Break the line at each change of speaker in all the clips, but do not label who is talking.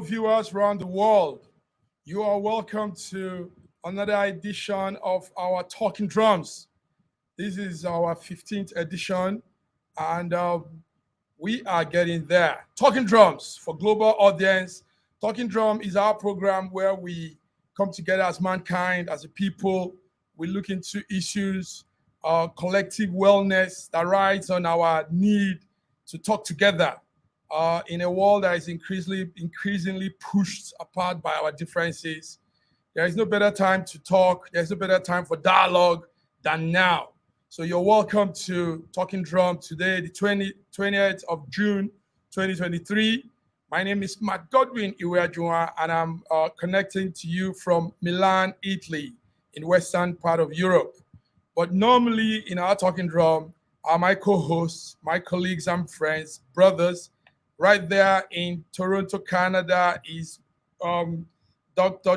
viewers around the world. You are welcome to another edition of our Talking Drums. This is our 15th edition, and we are getting there. Talking Drums for global audience. Talking Drum is our program where we come together as mankind, as a people. We look into issues, collective wellness that rides on our need to talk together in a world that is increasingly pushed apart by our differences. There is no better time to talk. There's no better time for dialogue than now. So you're welcome to Talking Drum today, the 20th of June, 2023. My name is Matt Godwin Iweajunwa, and I'm connecting to you from Milan, Italy, in western part of Europe. But normally in our Talking Drum are my co-hosts, my colleagues and friends, brothers. Right there in Toronto, Canada is Dr.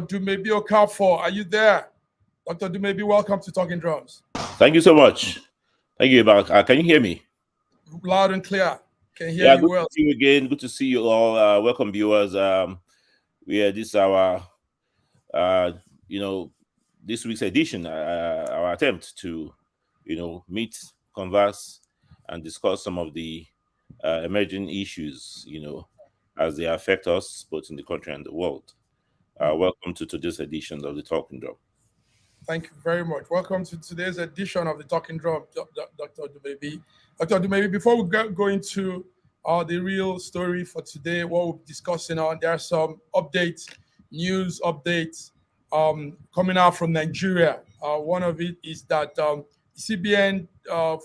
Dumebi Okafor. Are you there? Dr. Dumebi, welcome to Talking Drums.
Thank you so much. Thank you, Mark. Can you hear me?
Loud and clear. Can hear you well.
Good to see you again. Good to see you all. Welcome, viewers. This is our, this week's edition, our attempt to, meet, converse, and discuss some of the emerging issues, as they affect us both in the country and the world. Welcome to today's edition of the Talking Drum.
Thank you very much. Welcome to today's edition of the Talking Drum, Dr. Dumebi. Dr. Dumebi, before we go into the real story for today, what we'll be discussing on, there are some news updates coming out from Nigeria. One of it is that CBN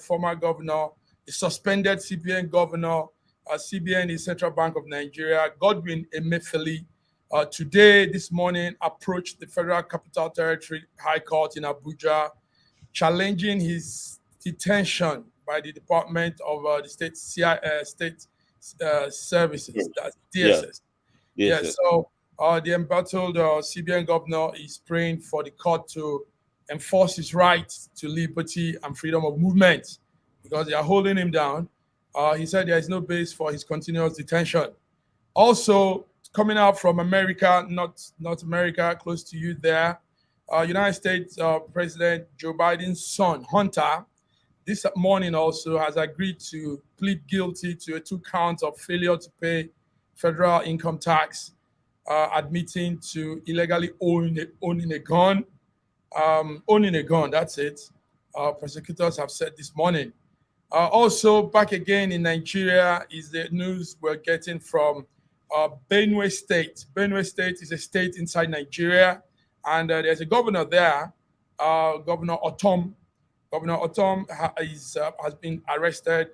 former governor, the suspended CBN governor, CBN is Central Bank of Nigeria, Godwin Emefiele, this morning approached the Federal Capital Territory High Court in Abuja, challenging his detention by the Department of the State Services, that's DSS.
Yes.
So the embattled CBN governor is praying for the court to enforce his right to liberty and freedom of movement because they are holding him down. He said there is no base for his continuous detention. Also, coming out from America, North America, close to you there, United States President Joe Biden's son, Hunter, this morning also has agreed to plead guilty to 2 counts of failure to pay federal income tax, admitting to illegally owning a gun. That's it. Prosecutors have said this morning. Also, back again in Nigeria is the news we're getting from Benue State. Benue State is a state inside Nigeria, and there's a governor there, Governor Otom. Governor Otom has been arrested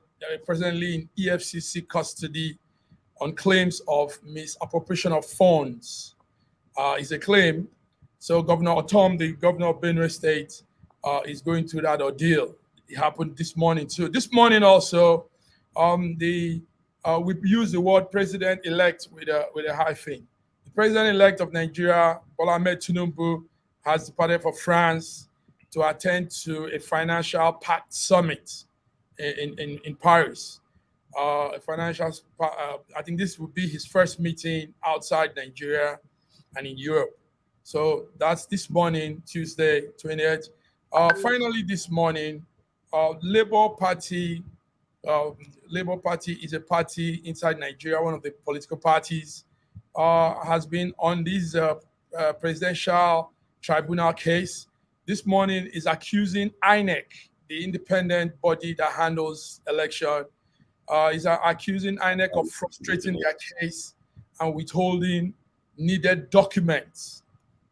presently in EFCC custody on claims of misappropriation of funds. Is a claim. So Governor Otom, the governor of Benue State, is going through that ordeal. It happened this morning too. This morning also, we use the word president-elect with a hyphen. The president-elect of Nigeria, Bola Ahmed Tinubu, has departed for France to attend to a financial pact summit in Paris. I think this will be his first meeting outside Nigeria and in Europe. So that's this morning, Tuesday, 20th. Finally, this morning, Labour Party is a party inside Nigeria, one of the political parties, has been on this presidential tribunal case. This morning is accusing INEC, the independent body that handles election, is accusing INEC of frustrating their case and withholding needed documents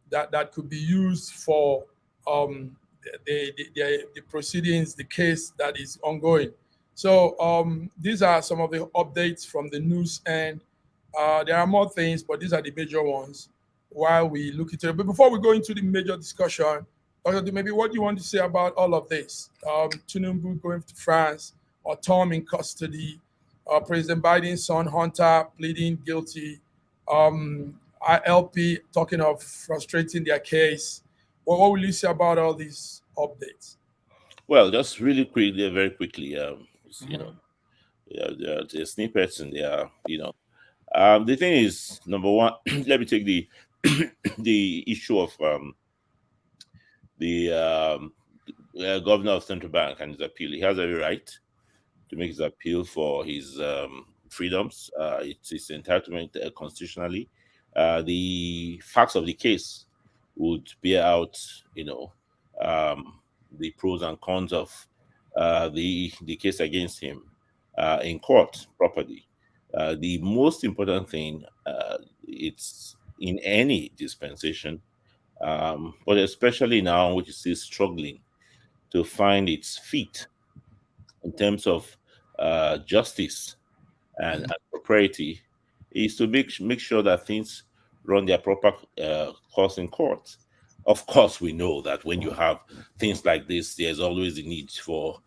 that could be used for the proceedings, the case that is ongoing. So these are some of the updates from the news end. There are more things, but these are the major ones while we look into it. But before we go into the major discussion, Dr. Maybe what do you want to say about all of this? Tinubu going to France, or Tom in custody, President Biden's son Hunter pleading guilty, ILP talking of frustrating their case. Well, what will you say about all these updates?
Well, just really quickly, very quickly, there are snippets in there, The thing is, number one, let me take the the issue of the governor of central bank and his appeal. He has every right to make his appeal for his freedoms. It's his entitlement constitutionally. The facts of the case would bear out, you know, um, the pros and cons of the case against him in court properly. The most important thing, it's in any dispensation, but especially now, which is still struggling to find its feet in terms of justice and propriety, is to make sure that things run their proper course in court. Of course, we know that when you have things like this, there's always the need for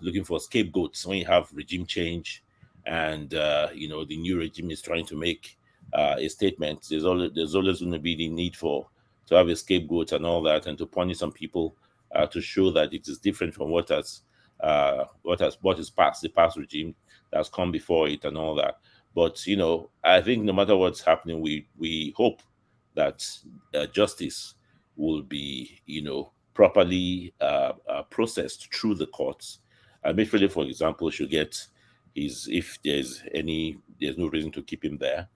looking for scapegoats. When you have regime change, and the new regime is trying to make a statement, there's always going to be the need for to have a scapegoat and all that, and to punish some people to show that it is different from what is past the past regime that's come before it and all that. But I think no matter what's happening, we hope that justice will be properly processed through the courts. Emefiele, for example, should get his, if there's no reason to keep him there.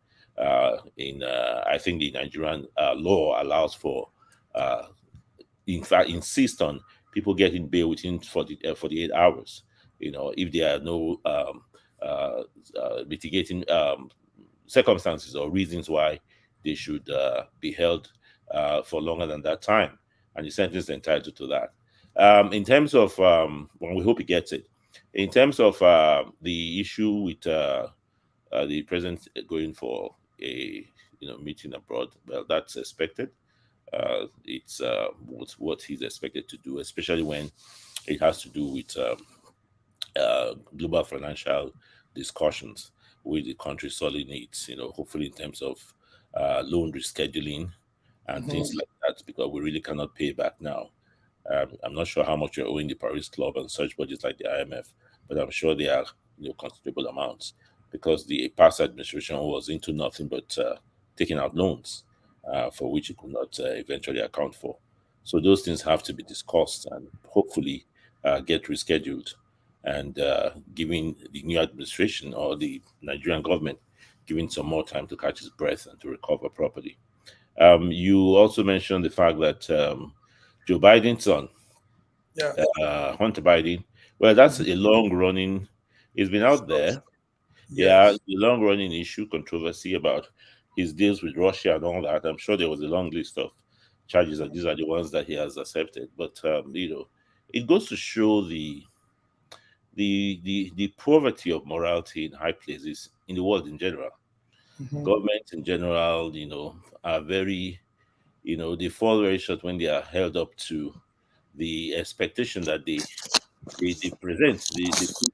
In I think the Nigerian law allows for in fact insist on people getting bail within 48 hours. If there are no mitigating circumstances or reasons why they should be held for longer than that time, and the sentence is entitled to that. In terms of well, we hope he gets it. In terms of the issue with the president going for a meeting abroad, well, that's expected. It's what he's expected to do, especially when it has to do with global financial discussions with the country sorely needs. Hopefully in terms of loan rescheduling and things like that, because we really cannot pay back now. I'm not sure how much you're owing the Paris Club and such bodies like the IMF, but I'm sure they are considerable amounts, because the past administration was into nothing but taking out loans for which it could not eventually account for. So those things have to be discussed and hopefully get rescheduled, and giving the new administration or the Nigerian government giving some more time to catch his breath and to recover properly. You also mentioned the fact that Joe Biden's son,
Yeah.
Hunter Biden, well, that's a long running, it's been out there. Yeah,
Yes.
the long running issue, controversy about his deals with Russia and all that. I'm sure there was a long list of charges, and these are the ones that he has accepted. But it goes to show the poverty of morality in high places in the world in general. Governments in general, are very, they fall very short when they are held up to the expectation that they present, they put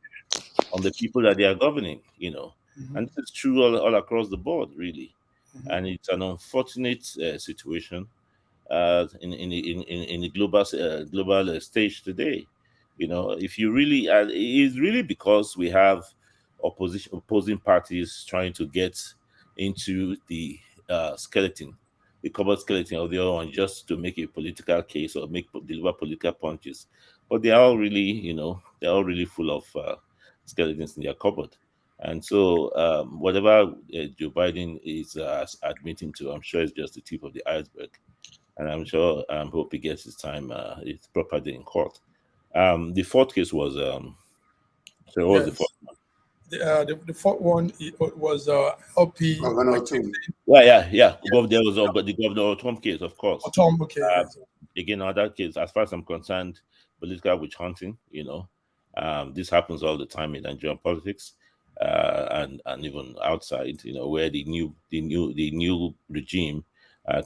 on the people that they are governing. And this is true all across the board, really. And it's an unfortunate situation in the global stage today. If you really, it's really because we have opposing parties trying to get into the skeleton, the cupboard skeleton of the other one, just to make a political case or deliver political punches. But they're all really full of skeletons in their cupboard. And so, whatever Joe Biden is admitting to, I'm sure it's just the tip of the iceberg. And I'm sure, hope he gets his time, it's properly in court. The fourth case was, so what was the fourth?
Yes. The fourth one was LP
Governor too.
accusing
Yeah. There was the Governor Trump case, of course.
Tom. Okay.
Uh,
Yes.
Again, other case, as far as I'm concerned, political witch hunting. This happens all the time in Nigerian politics, and even outside. Where the new regime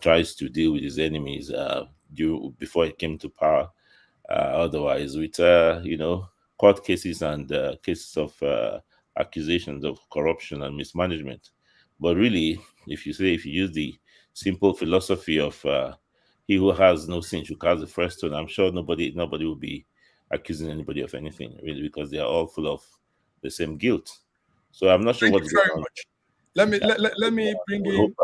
tries to deal with his enemies before it came to power. Otherwise, with court cases and cases of accusations of corruption and mismanagement. But really, if you use the simple philosophy of he who has no sin should cast the first stone, I'm sure nobody will be accusing anybody of anything, really, because they are all full of the same guilt. So I'm not sure
Thank you
what's going
very
on.
much. let me bring
We hope
in.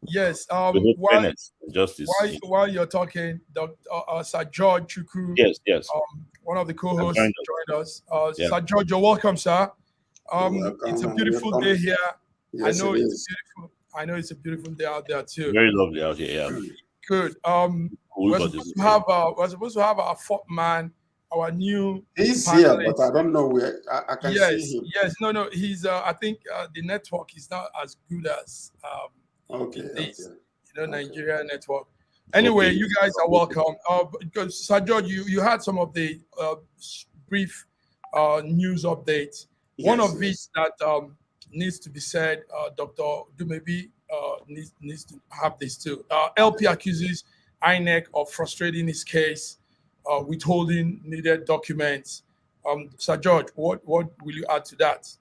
Yes.
we hope fairness and justice.
While you're talking, Dr. Sir George Chuku,
Yes, yes.
one of the
I've
co-hosts,
joined us.
joined us.
Yeah,
Sir George, you're welcome, sir.
You're
It's
welcome
a
and
beautiful
welcome.
day here.
Yes, it is.
Beautiful. I know it's a beautiful day out there too.
very lovely out here. Yeah,
Good.
cool, but it's
We're supposed to have our fourth man, our new
He's here, but
panelist.
I don't know where. I can see him.
Yes. No. He's. I think the network is not as good as
Okay,
it is.
okay.
Nigeria network. Anyway,
okay.
you guys are welcome. Because Sir George, you had some of the brief news updates. One
Yes,
of
yes.
it that needs to be said, Dr. Dumebi needs to have this too. LP accuses INEC of frustrating his case, withholding needed documents. Sir George, what will you add to that?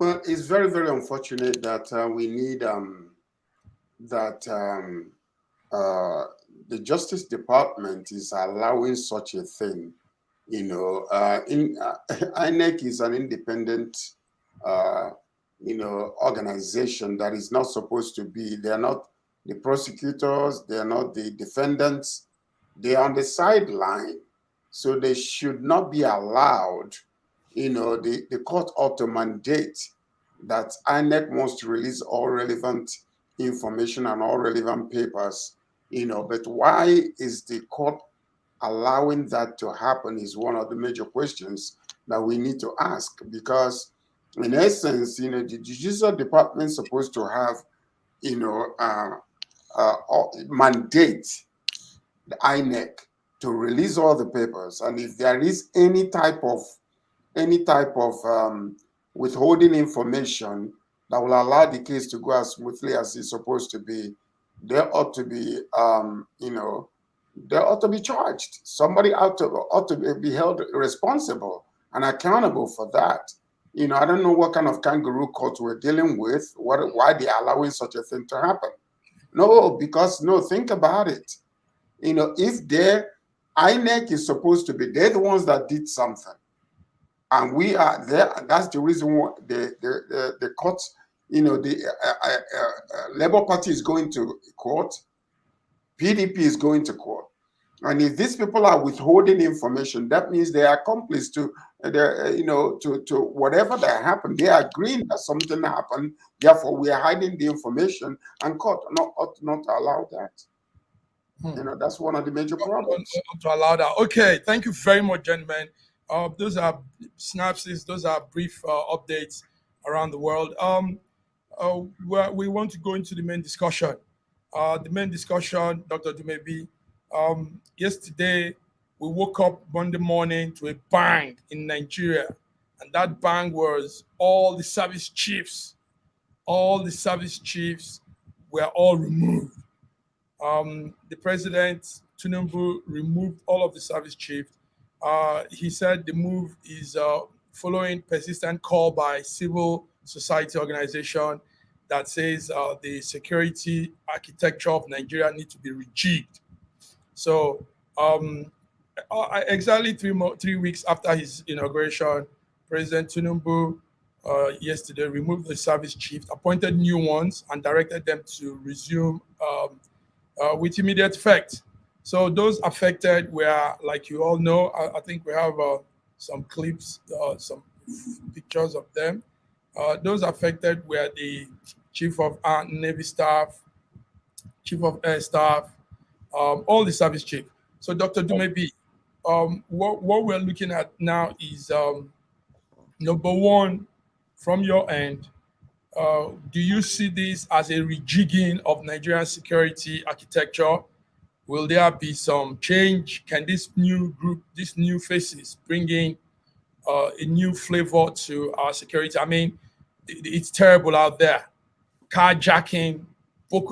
Well, it's very, very unfortunate that we need that the Justice Department is allowing such a thing. INEC is an independent, organization that is not supposed to be. They are not the prosecutors. They are not the defendants. They are on the sideline, so they should not be allowed. The court ought to mandate that INEC wants to release all relevant information and all relevant papers. But why is the court allowing that to happen is one of the major questions that we need to ask, because in essence, the judicial department is supposed to have, mandate the INEC to release all the papers. And if there is any type of withholding information that will allow the case to go as smoothly as it's supposed to be, there ought to be, they ought to be charged. Somebody ought to be held responsible and accountable for that. I don't know what kind of kangaroo court we're dealing with, why they're allowing such a thing to happen. Think about it. If INEC is supposed to be, they're the ones that did something. And we are there. That's the reason why the court, Labour Party is going to court, PDP is going to court. And if these people are withholding information, that means they are accomplice to whatever that happened. They are agreeing that something happened. Therefore, we are hiding the information, and court ought not allow that. That's one of the major problems.
To allow that. Okay, thank you very much, gentlemen. Those are synopses. Those are brief updates around the world. We want to go into the main discussion. The main discussion, Dr. Dumebi. Yesterday, we woke up Monday morning to a bang in Nigeria, and that bang was all the service chiefs. All the service chiefs were all removed. The president, Tinubu, removed all of the service chiefs. He said the move is following persistent call by civil society organization that says the security architecture of Nigeria needs to be rejigged. So exactly 3 weeks after his inauguration, President Tinubu yesterday removed the service chiefs, appointed new ones, and directed them to resume with immediate effect. So those affected were, like you all know, I think we have some clips, some pictures of them. Those affected were the Chief of Navy Staff, Chief of Air Staff, all the service chief. So Dr. Dumebi, what we're looking at now is number one, from your end, do you see this as a rejigging of Nigerian security architecture? Will there be some change? Can this new group, these new faces, bring in a new flavor to our security? I mean, it's terrible out there. Carjacking,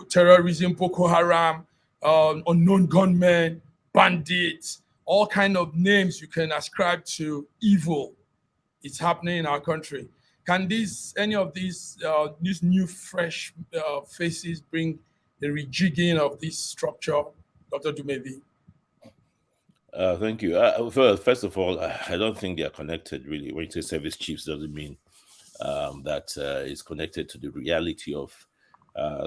terrorism, Boko Haram, unknown gunmen, bandits, all kind of names you can ascribe to evil. It's happening in our country. Can any of these new fresh faces bring the rejigging of this structure, Dr. Dumebi?
Thank you. First of all, I don't think they are connected really. When you say service chiefs, doesn't mean that is connected to the reality of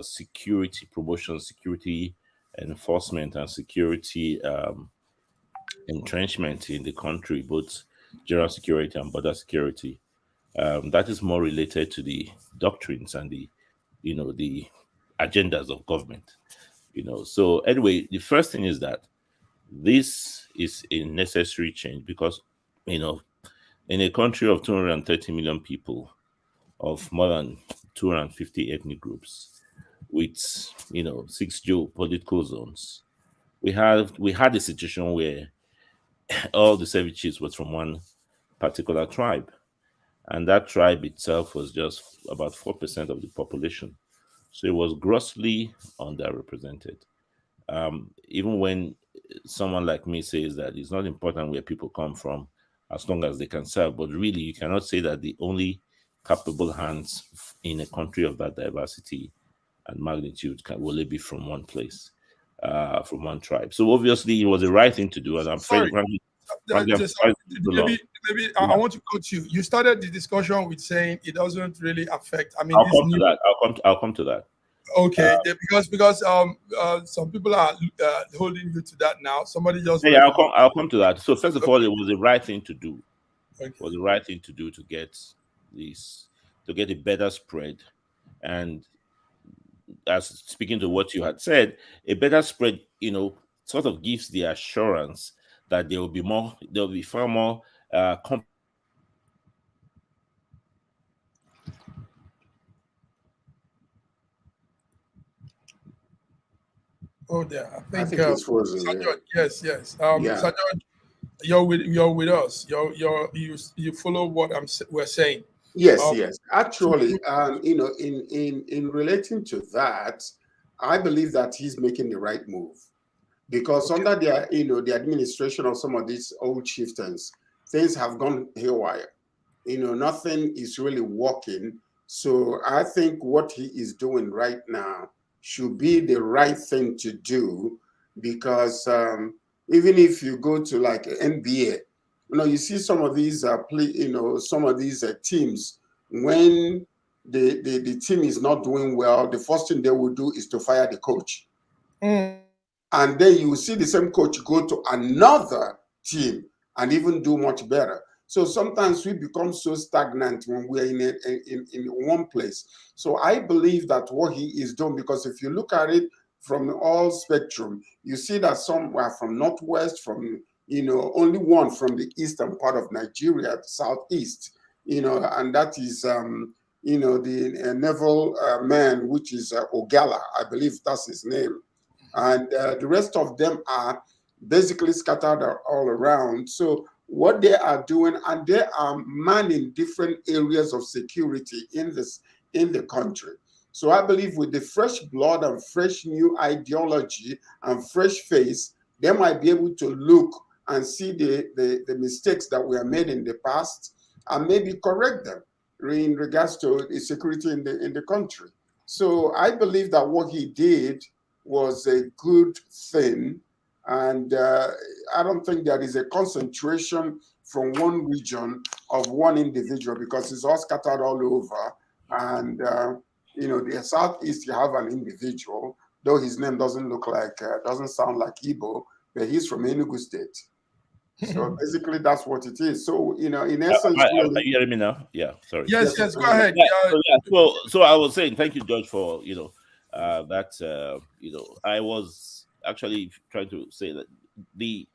security promotion, security enforcement, and security entrenchment in the country, both general security and border security. That is more related to the doctrines and the agendas of government. So anyway, the first thing is that this is a necessary change because you know in a country of 230 million people, of more than 250 ethnic groups, with 6 geopolitical zones, we had a situation where all the service chiefs was from one particular tribe, and that tribe itself was just about 4% of the population. So it was grossly underrepresented. Even when someone like me says that it's not important where people come from as long as they can serve, but really you cannot say that the only capable hands in a country of that diversity and magnitude can only be from one place, from one tribe. So obviously it was the right thing to do, and I'm
Sorry,
afraid, frankly, I'm
just,
surprised it's too long.
maybe I want to cut you. You started the discussion with saying it doesn't really affect. I mean,
I'll
this
come to
new.
that. I'll come to that.
Okay, because some people are holding you to that now. Somebody just
Yeah,
wanted
I'll come to that. So first of all, it was the right thing to do.
okay.
Was the right thing to do to get this to get a better spread. And as speaking to what you had said, a better spread, sort of gives the assurance that there will be far more
Oh, there.
I think it's frozen.
Sajod, yes.
Yeah.
Sajod, you're with us. You follow what we're saying.
Yes,
Um,
yes.
to,
Actually,
to,
in relating to that, I believe that he's making the right move because
okay.
under the administration of some of these old chieftains, things have gone haywire. Nothing is really working. So I think what he is doing right now should be the right thing to do because even if you go to like NBA, you see some of these some of these teams when the team is not doing well, the first thing they will do is to fire the coach.
Mm.
And then you will see the same coach go to another team and even do much better. So sometimes we become so stagnant when we're in one place. So I believe that what he is doing, because if you look at it from all spectrum, you see that some were from northwest, from only one from the eastern part of Nigeria, the southeast, and that is the naval man, which is Ogala, I believe that's his name, and the rest of them are basically scattered all around. So what they are doing, and they are manning different areas of security in the country. So I believe with the fresh blood and fresh new ideology and fresh face, they might be able to look and see the mistakes that were made in the past and maybe correct them in regards to the security in the country. So I believe that what he did was a good thing. And I don't think there is a concentration from one region of one individual because it's all scattered all over. And, the Southeast, you have an individual, though his name doesn't sound like Igbo, but he's from Enugu State. So basically, that's what it is. So, in essence,
are
really,
you hearing me now? Yeah, sorry.
Yes,
yes,
go ahead.
So I was saying thank you, George, for that I was actually trying to say that the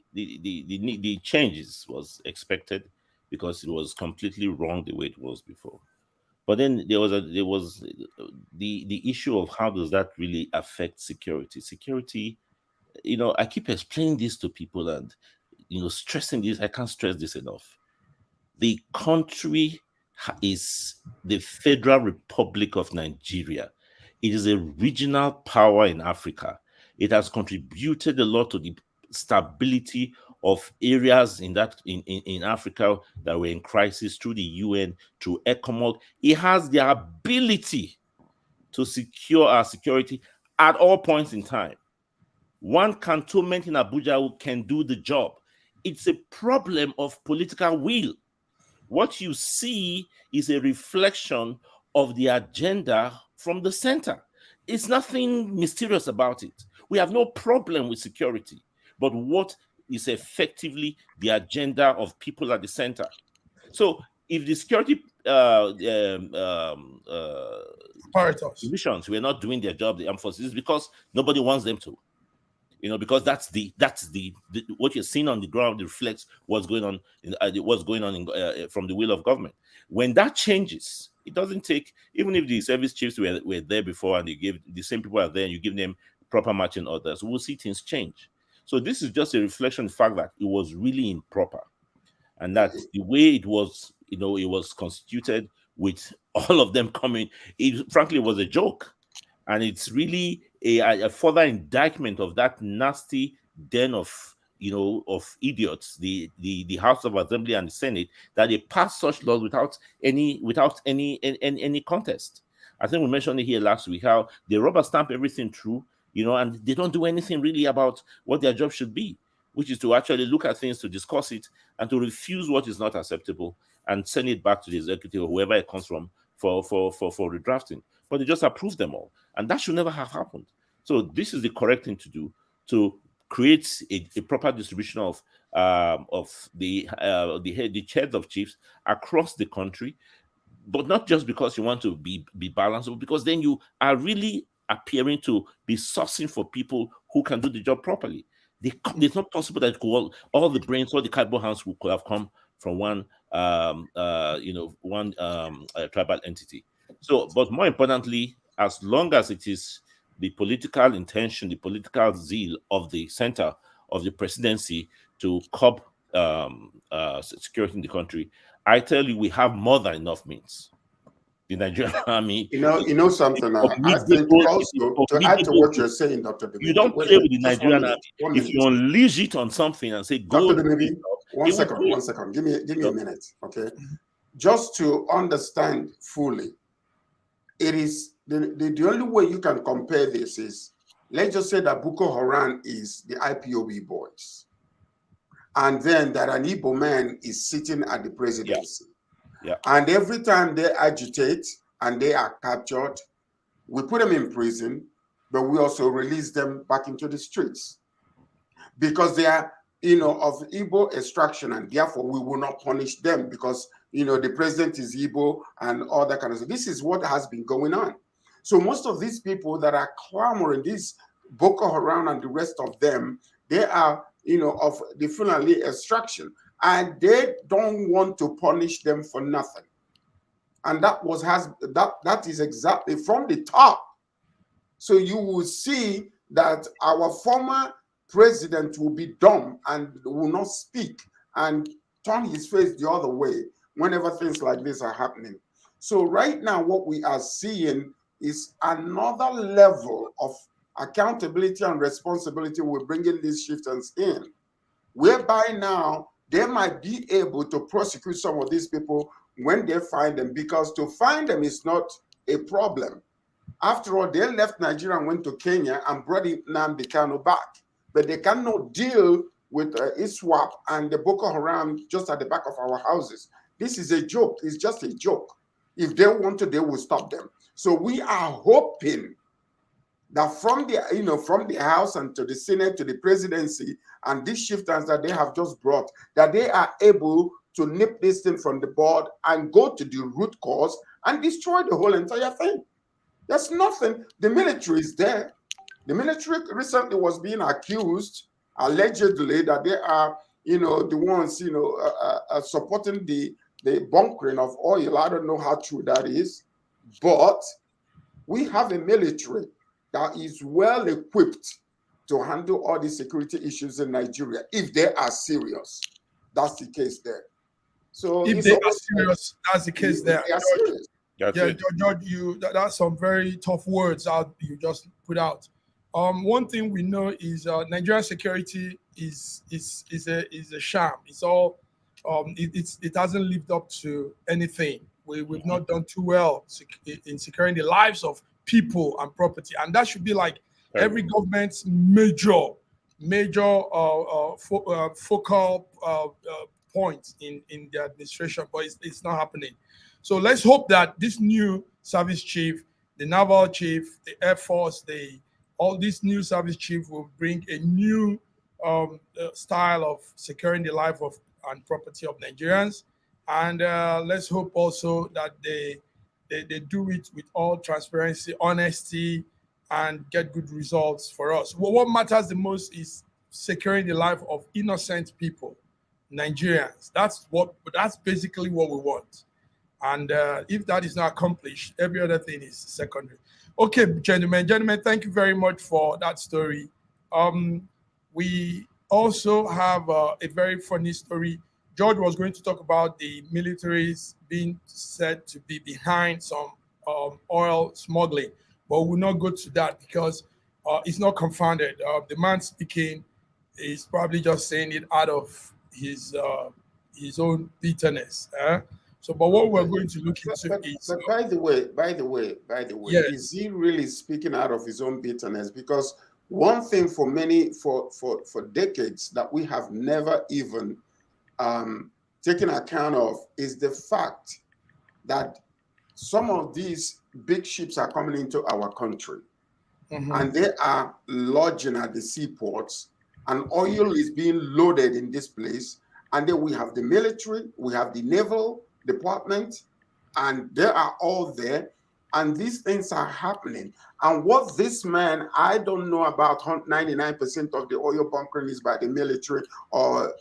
changes was expected because it was completely wrong the way it was before. But then there was the issue of how does that really affect security? Security, I keep explaining this to people and stressing this. I can't stress this enough. The country is the Federal Republic of Nigeria. It is a regional power in Africa. It has contributed a lot to the stability of areas in Africa that were in crisis through the UN, through ECOMOG. It has the ability to secure our security at all points in time. One cantonment in Abuja can do the job. It's a problem of political will. what you see is a reflection of the agenda from the center. It's nothing mysterious about it. We have no problem with security, but what is effectively the agenda of people at the center? So if the security
Apparatus.
divisions were not doing their job, the armed forces, is because nobody wants them to. Because that's the what you're seeing on the ground reflects what's going on from the will of government. When that changes, it doesn't take, even if the service chiefs were there before and they gave the same people are there and you give them proper matching orders, we'll see things change. So this is just a reflection of the fact that it was really improper, and that the way it was, it was constituted with all of them coming, it frankly was a joke. And it's really a further indictment of that nasty den of idiots, the House of Assembly and the Senate, that they pass such laws without any contest. I think we mentioned it here last week how they rubber stamp everything through, and they don't do anything really about what their job should be, which is to actually look at things, to discuss it, and to refuse what is not acceptable and send it back to the executive or whoever it comes from for redrafting. But they just approve them all, and that should never have happened. So this is the correct thing to do, to create a proper distribution of the heads of chiefs across the country, but not just because you want to be balanced, but because then you are really appearing to be sourcing for people who can do the job properly. It's not possible that all the brains, all the cardboard hands who could have come from one tribal entity. So, but more importantly, as long as it is the political intention, the political zeal of the center of the presidency to curb security in the country, I tell you, we have more than enough means. The Nigerian army.
You know something. I think also to add to what you're saying, Dr. Bimini,
you don't play with the Nigerian army. If you unleash it on something and say, "Go,"
Dr. Bimini, one second. Give me a minute, okay? Just to understand fully, it is the only way you can compare this is, let's just say that Boko Haram is the IPOB boys, and then that an Igbo man is sitting at the presidency.
Yeah.
And every time they agitate and they are captured, we put them in prison, but we also release them back into the streets because they are, of Igbo extraction, and therefore we will not punish them because, the president is Igbo and all that kind of stuff. This is what has been going on. So most of these people that are clamoring, these Boko Haram and the rest of them, they are, of the Fulani extraction. And they don't want to punish them for nothing. And that is exactly from the top. So you will see that our former president will be dumb and will not speak and turn his face the other way whenever things like this are happening. So right now, what we are seeing is another level of accountability and responsibility we're bringing these chieftains in, whereby now they might be able to prosecute some of these people when they find them, because to find them is not a problem. After all, they left Nigeria and went to Kenya and brought Nnamdi Kanu back. But they cannot deal with ISWAP and the Boko Haram just at the back of our houses. This is a joke. It's just a joke. If they want to, they will stop them. So we are hoping that from the House and to the Senate to the presidency and these shifters that they have just brought, that they are able to nip this thing from the bud and go to the root cause and destroy the whole entire thing. There's nothing. The military is there. The military recently was being accused, allegedly, that they are, the ones, supporting the bunkering of oil. I don't know how true that is, but we have a military that is well equipped to handle all the security issues in Nigeria if they are serious. That's the case there. So
if they are serious, that's the case there.
They are serious.
George, that's some very tough words you just put out. One thing we know is Nigerian security is a sham. It's all it hasn't lived up to anything. We've not done too well in securing the lives of people and property, and that should be like every government's major focal point in the administration, but it's not happening. So let's hope that this new service chief, the naval chief, the Air Force, all these new service chief will bring a new style of securing the life of and property of Nigerians. And let's hope also that they do it with all transparency, honesty, and get good results for us. Well, what matters the most is securing the life of innocent people, Nigerians. That's basically what we want. And if that is not accomplished, every other thing is secondary. Okay, gentlemen, thank you very much for that story. We also have a very funny story. George was going to talk about the militaries being said to be behind some oil smuggling, but we'll not go to that because it's not confounded. The man speaking is probably just saying it out of his own bitterness. So, but what we're going to look into is.
But by the way,
yes.
Is he really speaking out of his own bitterness? Because one thing for decades that we have never even taken account of is the fact that some of these big ships are coming into our country, and they are lodging at the seaports, and oil is being loaded in this place, and then we have the military, we have the naval department, and they are all there, and these things are happening. And what this man, I don't know about 99% of the oil bunkering is by the military or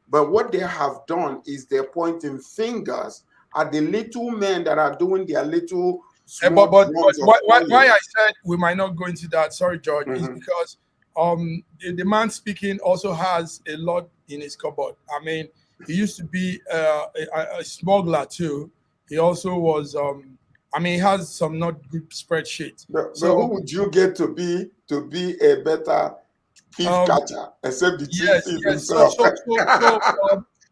but what they have done is they're pointing fingers at the little men that are doing their little
but why I said we might not go into that, sorry George, is because the man speaking also has a lot in his cupboard. I mean, he used to be a smuggler too. He also was, he has some not good spreadsheets.
So who would you get to be a better thief catcher, except the chief thief himself?
So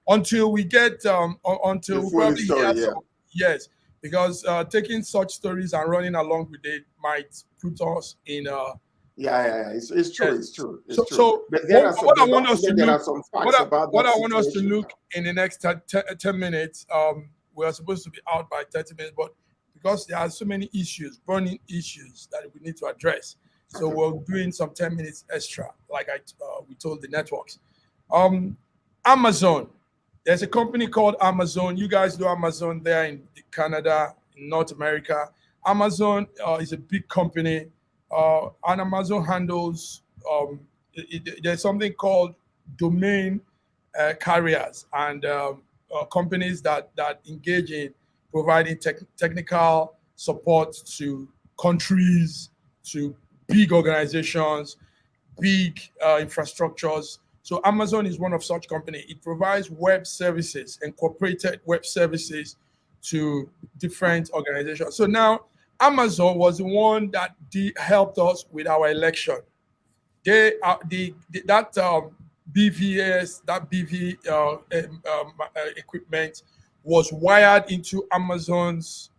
until we get, until we probably
story,
hear yes, because taking such stories and running along with it might put us in a.
It's true. It's true.
So what I want us to look in the next 10 minutes, we are supposed to be out by 30 minutes, but because there are so many issues, burning issues that we need to address, so we're doing some 10 minutes extra, like we told the networks. Amazon, there's a company called Amazon. You guys do Amazon there in Canada, in North America. Amazon is a big company. And Amazon handles, there's something called domain carriers and companies that engage in providing technical support to countries, to big organizations, big infrastructures. So Amazon is one of such companies. It provides web services, incorporated web services to different organizations. So now Amazon was the one that helped us with our election. BVS, that BV equipment was wired into Amazon's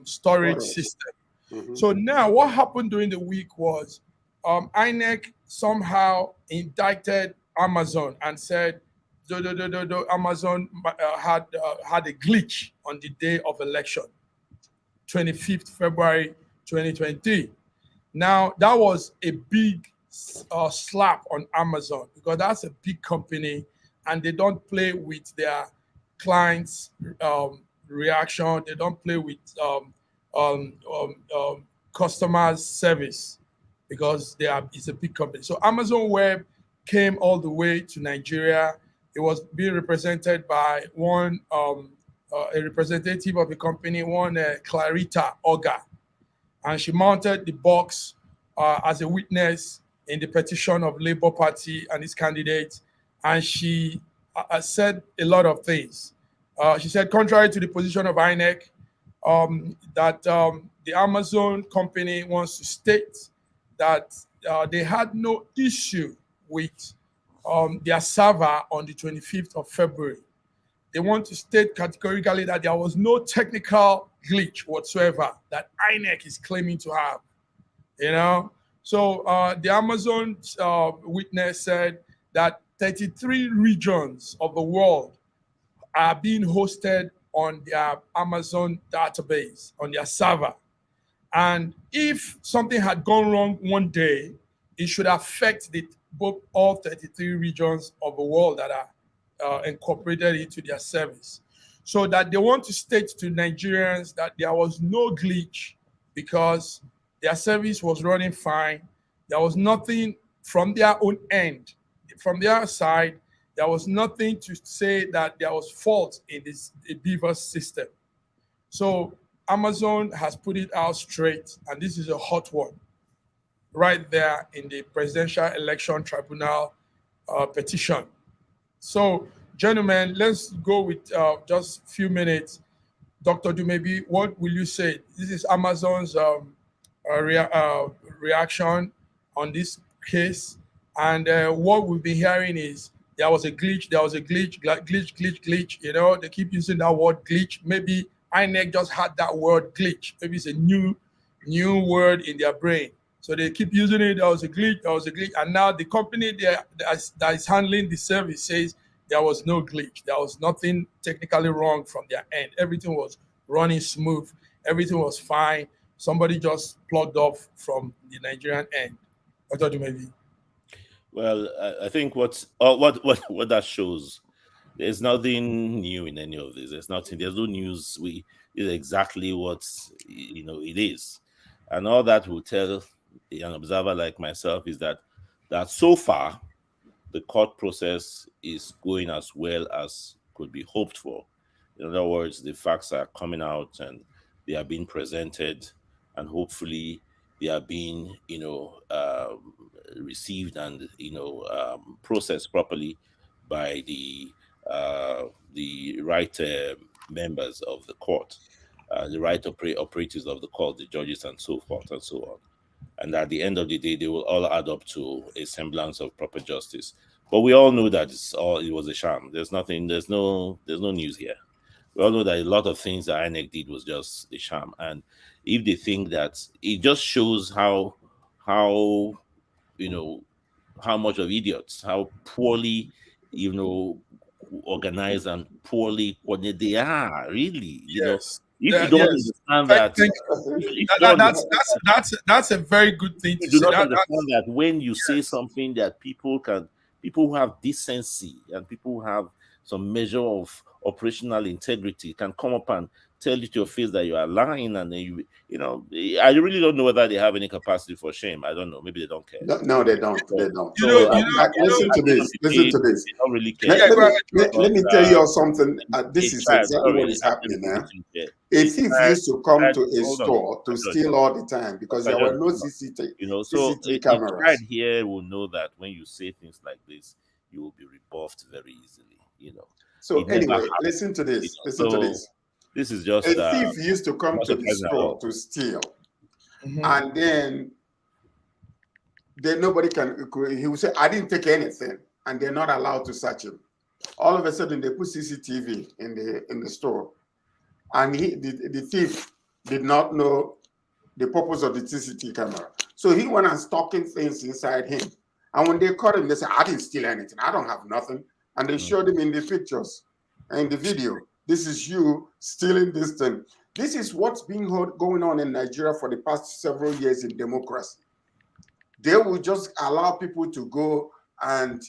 storage system. So now what happened during the week was INEC somehow indicted Amazon and said Amazon had a glitch on the day of election. 25th February 2020. Now, that was a big slap on Amazon because that's a big company and they don't play with their clients' reaction. They don't play with customers' service because it's a big company. So Amazon Web came all the way to Nigeria. It was being represented by one a representative of the company, one Clarita Oga, and she mounted the box as a witness in the petition of Labour Party and its candidates, and she said a lot of things. She said, contrary to the position of INEC, that the Amazon company wants to state that they had no issue with their server on the 25th of February. They want to state categorically that there was no technical glitch whatsoever that INEC is claiming to have, So the Amazon witness said that 33 regions of the world are being hosted on their Amazon database, on their server. And if something had gone wrong one day, it should affect both all 33 regions of the world that are incorporated into their service. So that they want to state to Nigerians that there was no glitch because their service was running fine. There was nothing from their own end, from their side, there was nothing to say that there was fault in this Beaver system. So Amazon has put it out straight, and this is a hot one, right there in the Presidential Election Tribunal petition. So, gentlemen, let's go with just a few minutes. Dr. Dumebi, what will you say? This is Amazon's reaction on this case. And what we've been hearing is there was a glitch, glitch. You know, they keep using that word glitch. Maybe INEC just had that word glitch. Maybe it's a new word in their brain. So they keep using it. There was a glitch. And now the company that is handling the service says there was no glitch. There was nothing technically wrong from their end. Everything was running smooth. Everything was fine. Somebody just plugged off from the Nigerian end. I thought you maybe.
Well, I think what that shows, there's nothing new in any of this. There's no news. Is exactly what it is, and all that will tell an observer like myself is that so far the court process is going as well as could be hoped for. In other words, the facts are coming out and they are being presented, and hopefully they are being received and processed properly by the right members of the court, the right operators of the court, the judges, and so forth and so on. And at the end of the day, they will all add up to a semblance of proper justice. But we all know that it was a sham. There's no news here. We all know that a lot of things that INEC did was just a sham. And if they think that, it just shows how much of idiots, how poorly, organized and poorly coordinated they are, really.
Yes.
If you don't understand that,
that's a very good thing to
say. You do not understand that when you say something that people who have decency and people who have some measure of operational integrity can come up and tell you to your face that you are lying, and then I really don't know whether they have any capacity for shame. I don't know. Maybe they don't care.
No, they don't. They don't.
Listen
to this. Listen to this.
They don't really care.
Let me tell you something. This is exactly what is happening now. A thief used to come to a store to steal all the time because there were no CCTV cameras.
Right here will know that when you say things like this, you will be rebuffed very easily.
So anyway, listen to this. Listen to this.
This is just
a thief used to come to the store to steal, and then nobody can. He would say, "I didn't take anything," and they're not allowed to search him. All of a sudden, they put CCTV in the store, and the thief did not know the purpose of the CCTV camera, so he went on stalking things inside him. And when they caught him, they said, "I didn't steal anything. I don't have nothing," and they showed him in the pictures and the video. This is you stealing this thing. This is what's been going on in Nigeria for the past several years in democracy. They will just allow people to go and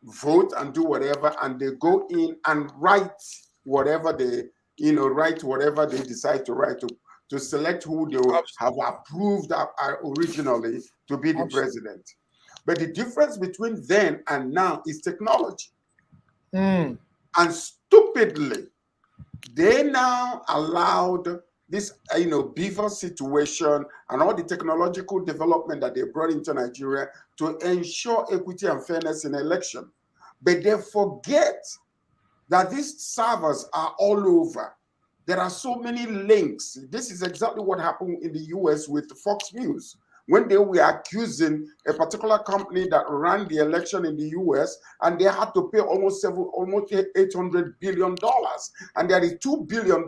vote and do whatever, and they go in and write whatever they decide to write to select who they have approved originally to be the president. But the difference between then and now is technology. And stupidly, they now allowed this, Beaver situation and all the technological development that they brought into Nigeria to ensure equity and fairness in election. But they forget that these servers are all over. There are so many links. This is exactly what happened in the US with Fox News. When they were accusing a particular company that ran the election in the US, and they had to pay almost $800 billion. And there is $2 billion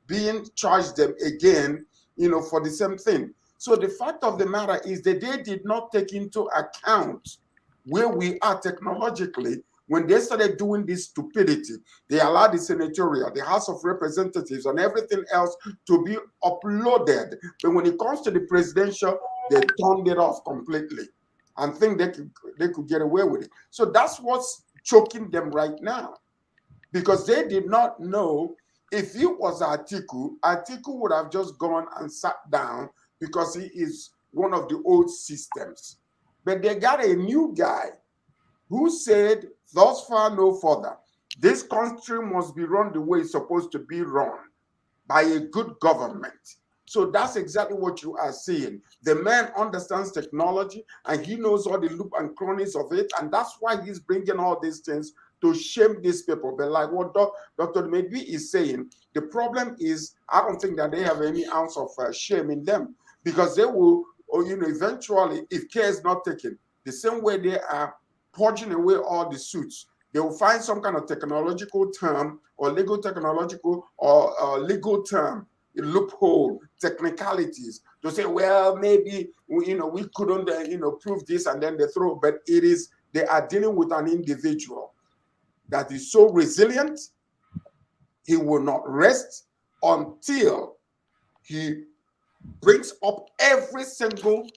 being charged them again, for the same thing. So the fact of the matter is that they did not take into account where we are technologically. When they started doing this stupidity, they allowed the senatorial, the House of Representatives, and everything else to be uploaded. But when it comes to the presidential, they turned it off completely and think they could get away with it. So that's what's choking them right now, because they did not know. If it was Atiku would have just gone and sat down because he is one of the old systems. But they got a new guy who said, thus far, no further. This country must be run the way it's supposed to be run, by a good government. So that's exactly what you are seeing. The man understands technology and he knows all the loop and cronies of it. And that's why he's bringing all these things to shame these people. But like what Dr. Medvi is saying, the problem is, I don't think that they have any ounce of shame in them, because they will, eventually, if care is not taken, the same way they are purging away all the suits, they will find some kind of technological term or legal technological or legal term, loophole, technicalities to say, well, maybe we couldn't prove this, and then they throw. But they are dealing with an individual that is so resilient, he will not rest until he brings up every single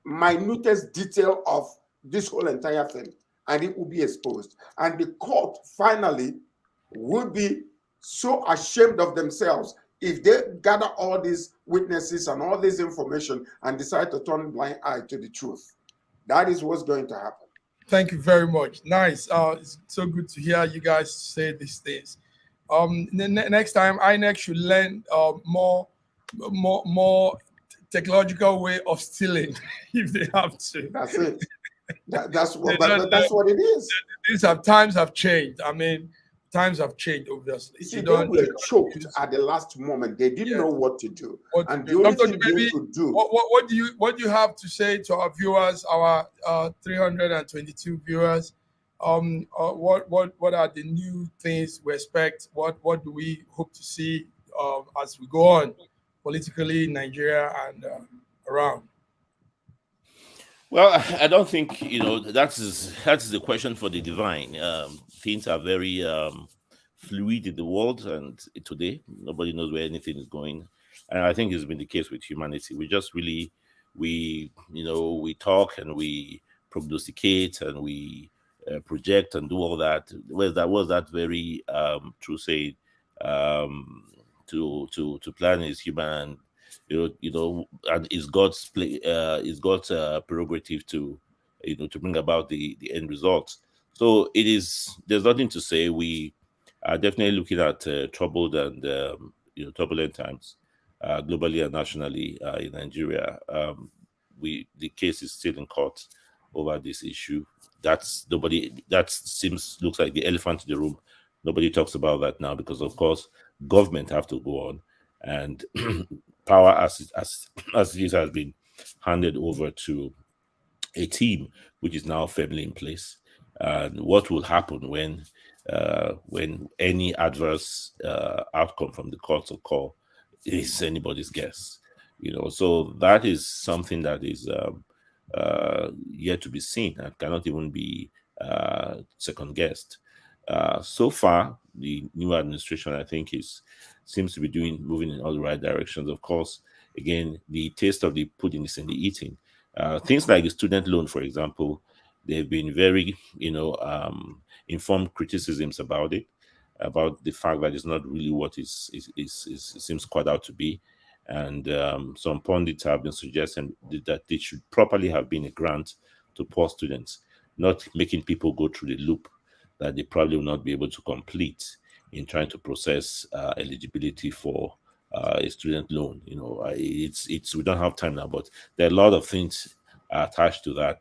minutest detail of this whole entire thing, and it will be exposed. And the court finally will be so ashamed of themselves if they gather all these witnesses and all this information and decide to turn a blind eye to the truth. That is what's going to happen.
Thank you very much. Nice. It's so good to hear you guys say these things. Next time, INEC should learn more technological way of stealing if they have to.
That's it. That's what it is.
Times have changed. I mean, times have changed, obviously.
You see, they were choked at the last moment. They didn't know what to do. And the only thing they could do.
What do you have to say to our viewers, our 322 viewers? What are the new things we expect? What do we hope to see as we go on politically in Nigeria and around?
Well, I don't think that's the question for the divine. Things are very fluid in the world, and today nobody knows where anything is going. And I think it's been the case with humanity. We just really we talk and we prognosticate and we project and do all that. Was that very true saying? To plan is human. And it's God's prerogative to bring about the end result. So there's nothing to say. We are definitely looking at troubled and turbulent times, globally and nationally in Nigeria. The case is still in court over this issue. Looks like the elephant in the room. Nobody talks about that now because, of course, government have to go on, and power as it has been handed over to a team which is now firmly in place. And what will happen when any adverse outcome from the courts of call is anybody's guess. So that is something that is yet to be seen and cannot even be second guessed. So far, the new administration, I think, seems to be moving in all the right directions. Of course, again, the taste of the pudding is in the eating. Things like the student loan, for example, there have been very, informed criticisms about it, about the fact that it's not really what it seems quite out to be. And some pundits have been suggesting that it should properly have been a grant to poor students, not making people go through the loop that they probably will not be able to complete in trying to process eligibility for a student loan. We don't have time now, but there are a lot of things attached to that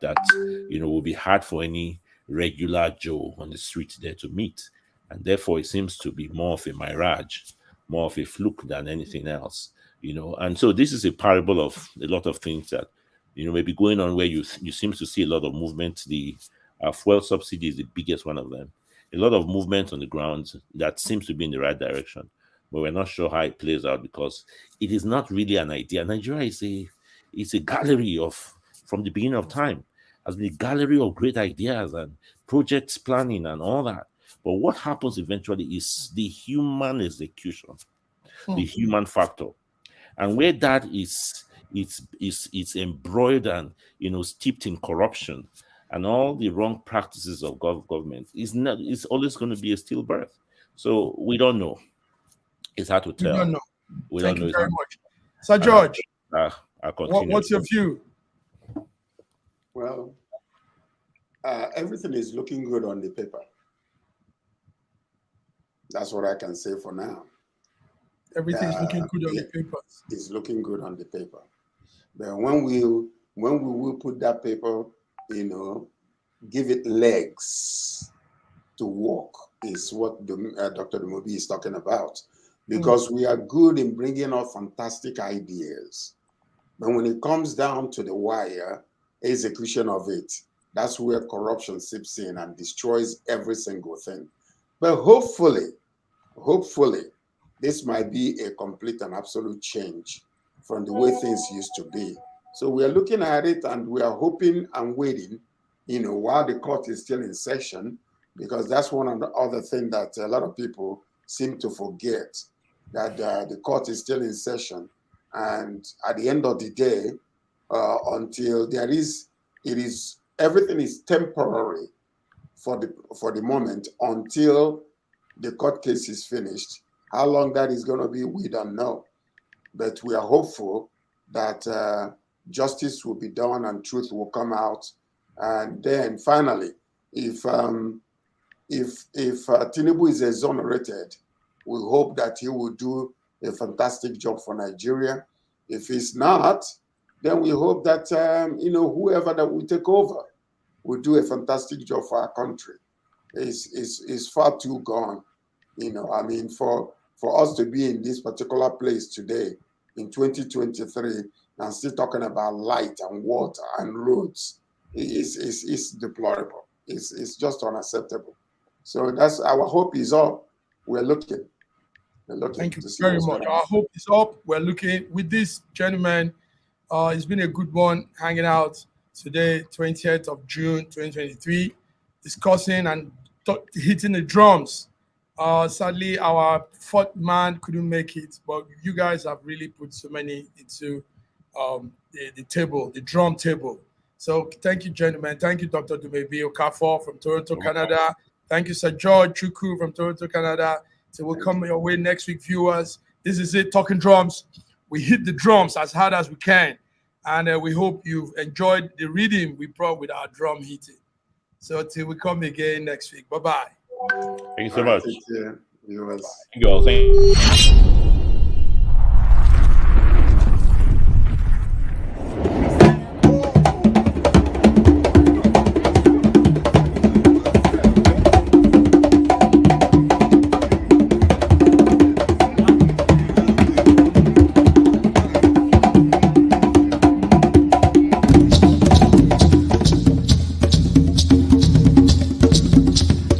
will be hard for any regular Joe on the street there to meet, and therefore it seems to be more of a mirage, more of a fluke than anything else. And so this is a parable of a lot of things that maybe going on where you seem to see a lot of movement. The fuel subsidy is the biggest one of them. A lot of movement on the ground that seems to be in the right direction, but we're not sure how it plays out because it is not really an idea. Nigeria is a gallery from the beginning of time. has been a gallery of great ideas and projects planning and all that. But what happens eventually is the human execution, the human factor. And where that is it's embroidered and steeped in corruption and all the wrong practices of government, it's always going to be a stillbirth. So we don't know. It's hard to
We
tell.
don't know.
We
Thank
don't
you
know.
very much. Sir George,
I continue.
what's your view?
Well, everything is looking good on the paper. That's what I can say for now.
Everything's looking good on the papers.
It's looking good on the paper. But when we will put that paper, give it legs to walk, is what Dr. Tinubu is talking about. Because we are good in bringing out fantastic ideas. But when it comes down to the wire, execution of it, that's where corruption seeps in and destroys every single thing. But hopefully, this might be a complete and absolute change from the way things used to be. So we are looking at it and we are hoping and waiting, while the court is still in session, because that's one of the other things that a lot of people seem to forget, that the court is still in session. And at the end of the day, until everything is temporary for the moment until the court case is finished. How long that is going to be, we don't know. But we are hopeful that justice will be done and truth will come out. And then finally, if Tinubu is exonerated, we hope that he will do a fantastic job for Nigeria. If he's not, then we hope that whoever that will take over will do a fantastic job for our country. It's far too gone. For us to be in this particular place today in 2023 and still talking about light and water and roads is deplorable. It's just unacceptable. So that's our hope is up. We're looking.
Thank you very much. Our hope is up. We're looking with this gentleman. It's been a good one hanging out today, 20th of June, 2023, discussing and hitting the drums. Sadly, our fourth man couldn't make it, but you guys have really put so many into the table, the drum table. So thank you, gentlemen. Thank you, Dr. Dumebi Okafor from Toronto, Canada. Thank you, Sir George Chukwu from Toronto, Canada. So we'll come your way next week, viewers. This is it, Talking Drums. We hit the drums as hard as we can. And we hope you've enjoyed the reading we brought with our drum hitting. So till we come again next week. Bye-bye.
Thank you so much.
Thank you, viewers.
Thank you all. Thank you.